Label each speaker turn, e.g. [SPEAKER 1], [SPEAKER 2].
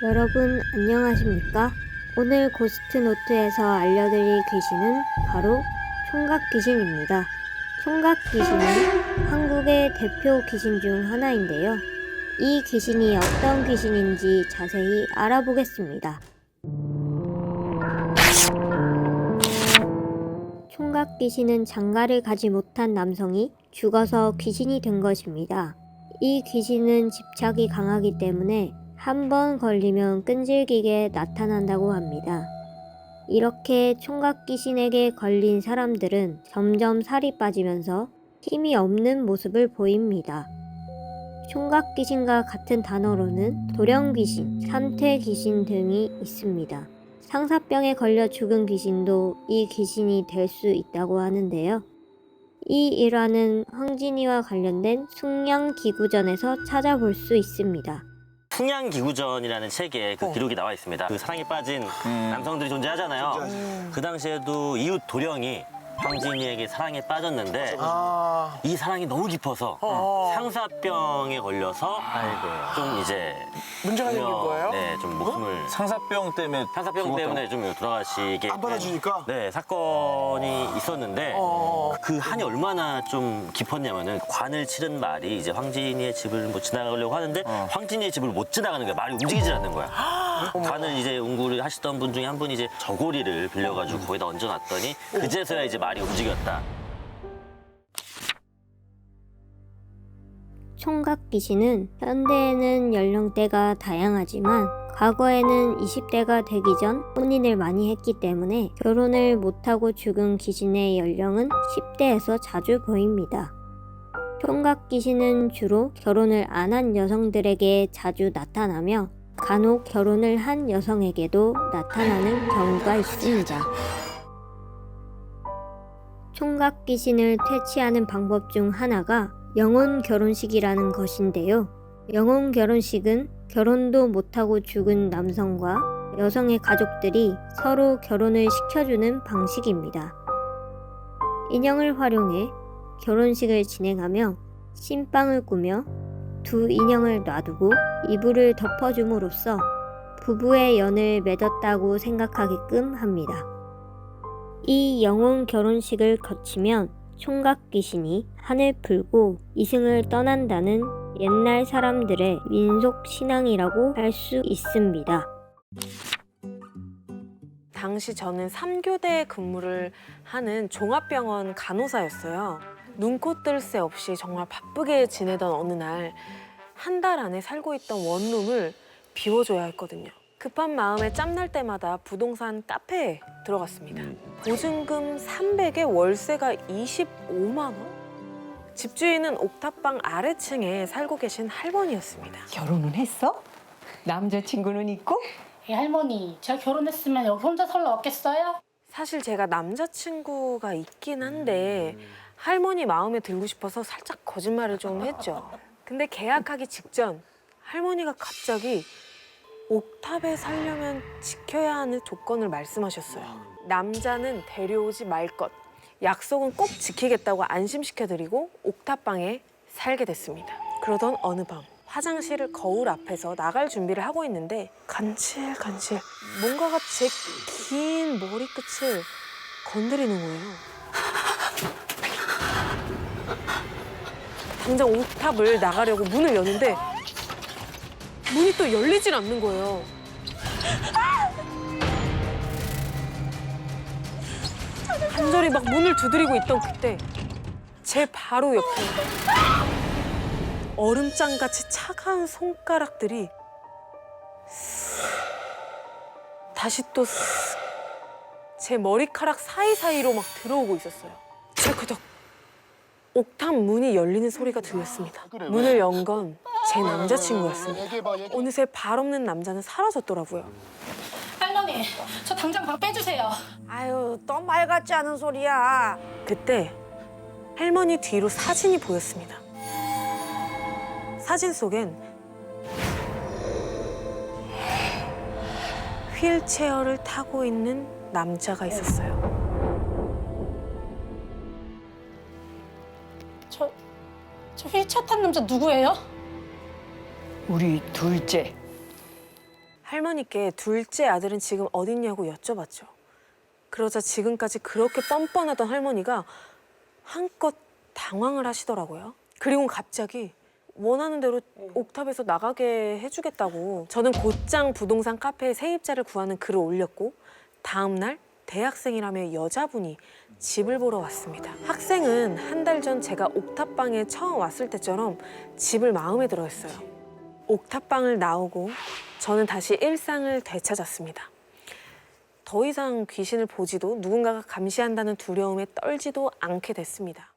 [SPEAKER 1] 여러분 안녕하십니까? 오늘 고스트노트에서 알려드릴 귀신은 바로 총각귀신입니다. 총각귀신은 한국의 대표 귀신 중 하나인데요. 이 귀신이 어떤 귀신인지 자세히 알아보겠습니다. 총각귀신은 장가를 가지 못한 남성이 죽어서 귀신이 된 것입니다. 이 귀신은 집착이 강하기 때문에 한 번 걸리면 끈질기게 나타난다고 합니다. 이렇게 총각귀신에게 걸린 사람들은 점점 살이 빠지면서 힘이 없는 모습을 보입니다. 총각귀신과 같은 단어로는 돌연귀신, 삼퇴귀신 등이 있습니다. 상사병에 걸려 죽은 귀신도 이 귀신이 될 수 있다고 하는데요. 이 일화는 황진이와 관련된 숭양기구전에서 찾아볼 수 있습니다.
[SPEAKER 2] 숭양기구전이라는 책에 그 기록이 나와 있습니다. 그 사랑에 빠진 남성들이 존재하잖아요. 그 당시에도 이웃 도령이 황진이에게 사랑에 빠졌는데 이 사랑이 너무 깊어서 상사병에 걸려서 좀 이제
[SPEAKER 3] 문제가 생긴 거예요?
[SPEAKER 2] 네, 좀 목숨을
[SPEAKER 4] 상사병 때문에
[SPEAKER 2] 좀 돌아가시게
[SPEAKER 3] 안 받아주니까?
[SPEAKER 2] 네, 사건이 있었는데 그 한이 얼마나 좀 깊었냐면은 관을 치른 말이 이제 황진이의 집을 뭐 지나가려고 하는데 황진이의 집을 못 지나가는 거야. 말이 움직이질 않는 거야. 관을 이제 운구를 하시던 분 중에 한 분이 이제 저고리를 빌려가지고 거기다 얹어놨더니 그제서야 이제 말이 움직였다.
[SPEAKER 1] 총각귀신은 현대에는 연령대가 다양하지만 과거에는 20대가 되기 전 혼인을 많이 했기 때문에 결혼을 못하고 죽은 귀신의 연령은 10대에서 자주 보입니다. 총각귀신은 주로 결혼을 안 한 여성들에게 자주 나타나며 간혹 결혼을 한 여성에게도 나타나는 경우가 있습니다. 총각귀신을 퇴치하는 방법 중 하나가 영혼 결혼식이라는 것인데요. 영혼 결혼식은 결혼도 못하고 죽은 남성과 여성의 가족들이 서로 결혼을 시켜주는 방식입니다. 인형을 활용해 결혼식을 진행하며 신방을 꾸며 두 인형을 놔두고 이불을 덮어줌으로써 부부의 연을 맺었다고 생각하게끔 합니다. 이 영혼 결혼식을 거치면 총각귀신이 한을 풀고 이승을 떠난다는 옛날 사람들의 민속 신앙이라고 할 수 있습니다.
[SPEAKER 5] 당시 저는 3교대에 근무를 하는 종합병원 간호사였어요. 눈코 뜰 새 없이 정말 바쁘게 지내던 어느 날 한 달 안에 살고 있던 원룸을 비워줘야 했거든요. 급한 마음에 짬날 때마다 부동산 카페에 들어갔습니다. 보증금 300에 월세가 25만 원? 집주인은 옥탑방 아래층에 살고 계신 할머니였습니다.
[SPEAKER 6] 결혼은 했어? 남자친구는 있고?
[SPEAKER 7] 할머니, 제가 결혼했으면 여기 혼자 살러 왔겠어요?
[SPEAKER 5] 사실 제가 남자친구가 있긴 한데 할머니 마음에 들고 싶어서 살짝 거짓말을 좀 했죠. 근데 계약하기 직전 할머니가 갑자기 옥탑에 살려면 지켜야 하는 조건을 말씀하셨어요. 남자는 데려오지 말 것, 약속은 꼭 지키겠다고 안심시켜드리고 옥탑방에 살게 됐습니다. 그러던 어느 밤 화장실을 거울 앞에서 나갈 준비를 하고 있는데 간질간질 뭔가가 제 긴 머리끝을 건드리는 거예요. 당장 옥탑을 나가려고 문을 여는데 문이 또 열리질 않는 거예요. 간절히 막 문을 두드리고 있던 그때 제 바로 옆에 얼음장같이 차가운 손가락들이 다시 또 제 머리카락 사이사이로 막 들어오고 있었어요. 찰크덕 옥탑 문이 열리는 소리가 들렸습니다. 문을 연 건 제 남자친구였습니다. 어느새 발 없는 남자는 사라졌더라고요.
[SPEAKER 7] 할머니, 저 당장 방 빼주세요.
[SPEAKER 8] 아유, 또 말 같지 않은 소리야.
[SPEAKER 5] 그때 할머니 뒤로 사진이 보였습니다. 사진 속엔 휠체어를 타고 있는 남자가 있었어요.
[SPEAKER 7] 저 휠체어 탄 남자 누구예요?
[SPEAKER 6] 우리 둘째.
[SPEAKER 5] 할머니께 둘째 아들은 지금 어딨냐고 여쭤봤죠. 그러자 지금까지 그렇게 뻔뻔하던 할머니가 한껏 당황을 하시더라고요. 그리고 갑자기 원하는 대로 옥탑에서 나가게 해주겠다고. 저는 곧장 부동산 카페에 세입자를 구하는 글을 올렸고 다음 날 대학생이라며 여자분이 집을 보러 왔습니다. 학생은 한 달 전 제가 옥탑방에 처음 왔을 때처럼 집을 마음에 들어 했어요. 옥탑방을 나오고 저는 다시 일상을 되찾았습니다. 더 이상 귀신을 보지도 누군가가 감시한다는 두려움에 떨지도 않게 됐습니다.